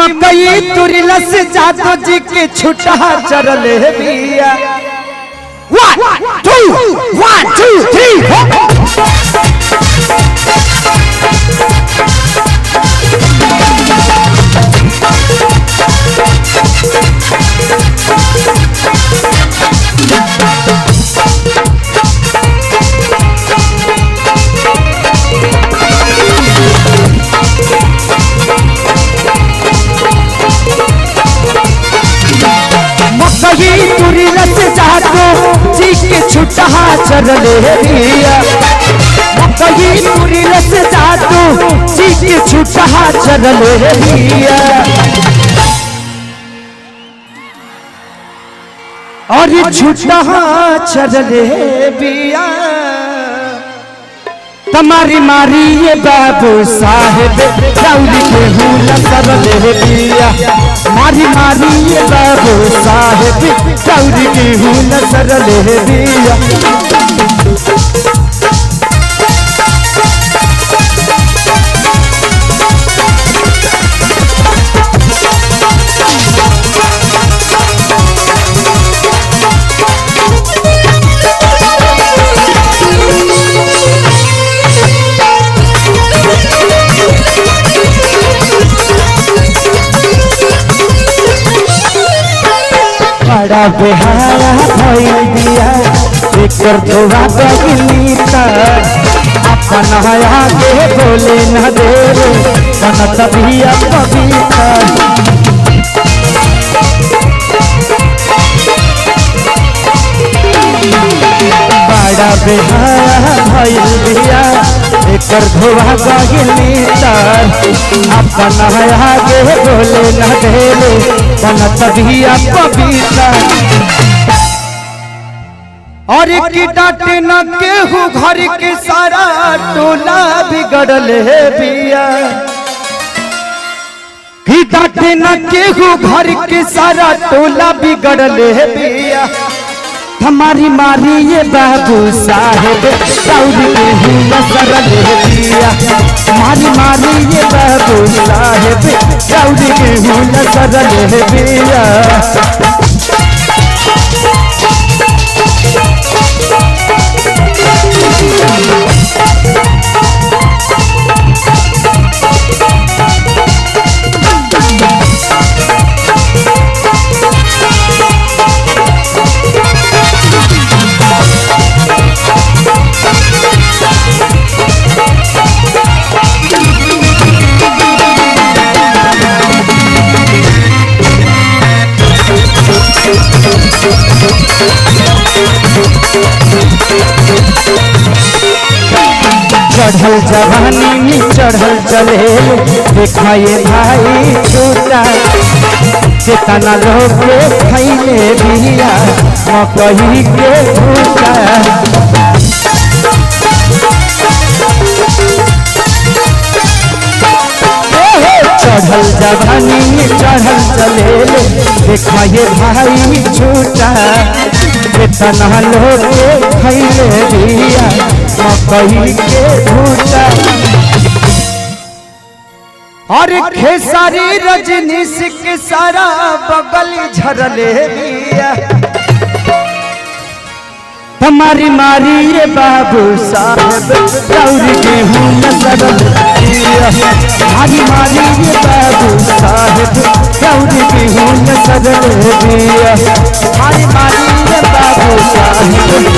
मकई तुरिलस जादो जी के छुटा चरल बिया 1 2 3 मकई तुरिलस जादो जी के छुटा चरल बिया मकई तुरिलस जादो जी के छुटा चरल बिया और छुटा चरल बिया तमारी मारी ये बाबू साहेब दौड़ी के हुला सरल बिया मारी मारी ये बाबू साहेब दौड़ी के हुला सरल बिया बड़ा बेहाया भइल दिया एकर धोवा बगली अपन आगे बोले न दे बनत भी कविता बड़ा बेहाया भइल दिया एकर धोवा बगली अपन आगे बोले न दे बनत भी कविता और की डांटे न केहू घर के सारा टोला बिगड़ल है बिया की डांटे न केहू घर के सारा टोला बिगड़ल है बिया हमारी मारी ये बाबू साहेब दौड़ी के हुला सरल बिया हमारी मारी ये बाबू साहेब दौड़ी के हुला सरल बिया चढ़ल जवानी में चढ़ल चले देखाए भाई छोटा कितना लोग खैले बिया मकई के भूटा चढ़ल जवानी में चढ़ल चले देखाए भाई छोटा कितना लोग खैले बिया मकई के भूटा और खेसारी रजनीश के सारा बगल झरले बिया हमारी मारी ये बाबू साहब दौड़ी के हुला सरल बिया हमारी मारी ये बाबू साहब दौड़ी के हुला सरल बिया हमारी मारी ये बाबू साहब